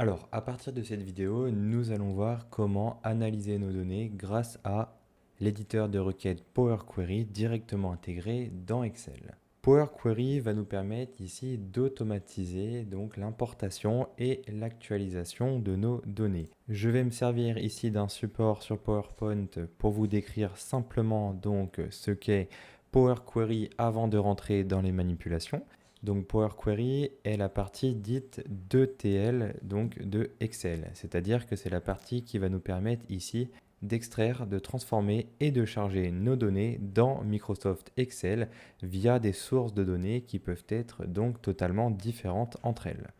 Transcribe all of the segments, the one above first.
Alors, à partir de cette vidéo, nous allons voir comment analyser nos données grâce à l'éditeur de requêtes Power Query directement intégré dans Excel. Power Query va nous permettre ici d'automatiser donc l'importation et l'actualisation de nos données. Je vais me servir ici d'un support sur PowerPoint pour vous décrire simplement donc ce qu'est Power Query avant de rentrer dans les manipulations. Donc Power Query est la partie dite d'ETL, donc de Excel. C'est-à-dire que c'est la partie qui va nous permettre ici d'extraire, de transformer et de charger nos données dans Microsoft Excel via des sources de données qui peuvent être donc totalement différentes entre elles.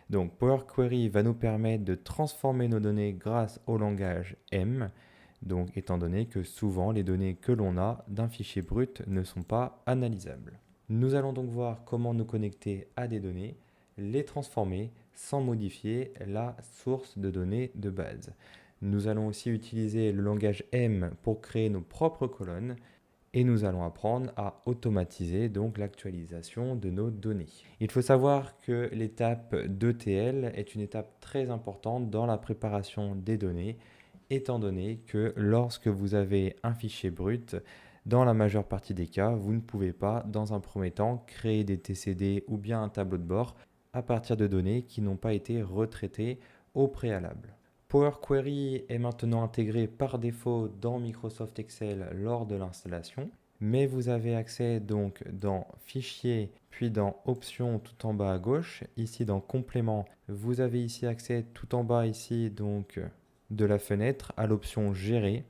Donc Power Query va nous permettre de transformer nos données grâce au langage M, donc étant donné que souvent les données que l'on a d'un fichier brut ne sont pas analysables. Nous allons donc voir comment nous connecter à des données, les transformer sans modifier la source de données de base. Nous allons aussi utiliser le langage M pour créer nos propres colonnes et nous allons apprendre à automatiser donc l'actualisation de nos données. Il faut savoir que l'étape d'ETL est une étape très importante dans la préparation des données, étant donné que lorsque vous avez un fichier brut, dans la majeure partie des cas, vous ne pouvez pas, dans un premier temps, créer des TCD ou bien un tableau de bord à partir de données qui n'ont pas été retraitées au préalable. Power Query est maintenant intégré par défaut dans Microsoft Excel lors de l'installation, mais vous avez accès donc dans Fichier, puis dans Options tout en bas à gauche. Ici dans Compléments, vous avez ici accès tout en bas ici donc de la fenêtre à l'option Gérer,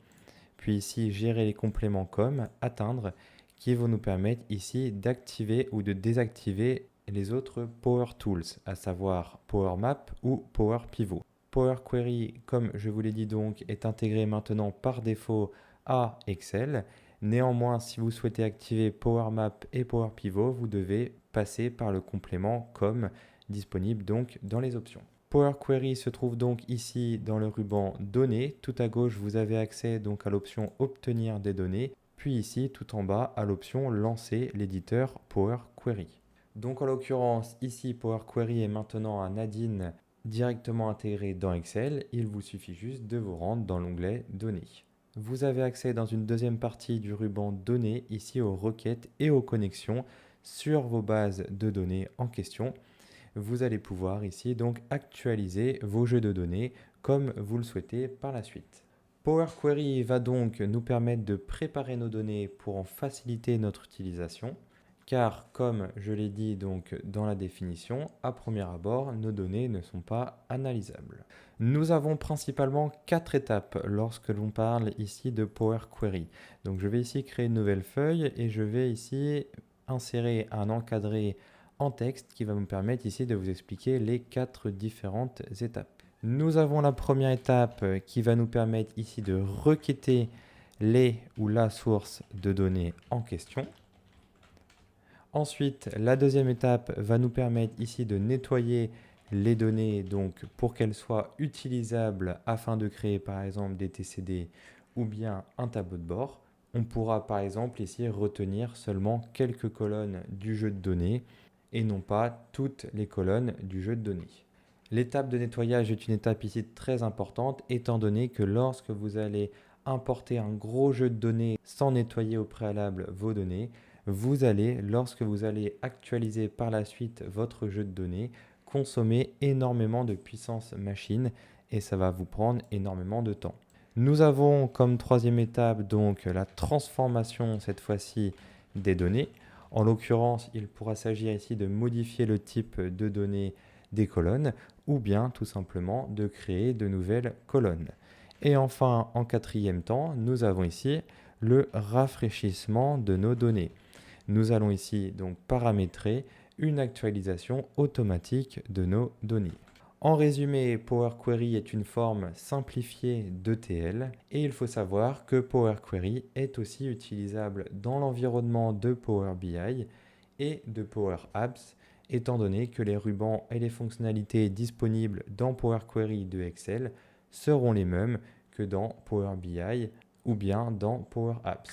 puis ici Gérer les compléments comme Atteindre, qui vont nous permettre ici d'activer ou de désactiver les autres Power Tools, à savoir Power Map ou Power Pivot. Power Query, comme je vous l'ai dit donc, est intégré maintenant par défaut à Excel. Néanmoins, si vous souhaitez activer Power Map et Power Pivot, vous devez passer par le complément comme disponible donc dans les options. Power Query se trouve donc ici dans le ruban Données. Tout à gauche, vous avez accès donc à l'option Obtenir des données, puis ici tout en bas à l'option Lancer l'éditeur Power Query. Donc en l'occurrence, ici Power Query est maintenant un add-in directement intégré dans Excel. Il vous suffit juste de vous rendre dans l'onglet Données. Vous avez accès dans une deuxième partie du ruban Données ici aux requêtes et aux connexions sur vos bases de données en question. Vous allez pouvoir ici donc actualiser vos jeux de données comme vous le souhaitez par la suite. Power Query va donc nous permettre de préparer nos données pour en faciliter notre utilisation, car comme je l'ai dit donc dans la définition, à premier abord, nos données ne sont pas analysables. Nous avons principalement 4 étapes lorsque l'on parle ici de Power Query. Donc je vais ici créer une nouvelle feuille et je vais ici insérer un encadré en texte qui va me permettre ici de vous expliquer les 4 différentes étapes. Nous avons la première étape qui va nous permettre ici de requêter les ou la source de données en question. Ensuite, la deuxième étape va nous permettre ici de nettoyer les données donc pour qu'elles soient utilisables afin de créer par exemple des TCD ou bien un tableau de bord. On pourra par exemple ici retenir seulement quelques colonnes du jeu de données et non pas toutes les colonnes du jeu de données. L'étape de nettoyage est une étape ici très importante étant donné que lorsque vous allez importer un gros jeu de données sans nettoyer au préalable vos données, vous allez, lorsque vous allez actualiser par la suite votre jeu de données, consommer énormément de puissance machine et ça va vous prendre énormément de temps. Nous avons comme troisième étape donc la transformation cette fois-ci des données. En l'occurrence, il pourra s'agir ici de modifier le type de données des colonnes ou bien tout simplement de créer de nouvelles colonnes. Et enfin, en quatrième temps, nous avons ici le rafraîchissement de nos données. Nous allons ici donc paramétrer une actualisation automatique de nos données. En résumé, Power Query est une forme simplifiée d'ETL et il faut savoir que Power Query est aussi utilisable dans l'environnement de Power BI et de Power Apps, étant donné que les rubans et les fonctionnalités disponibles dans Power Query de Excel seront les mêmes que dans Power BI ou bien dans Power Apps.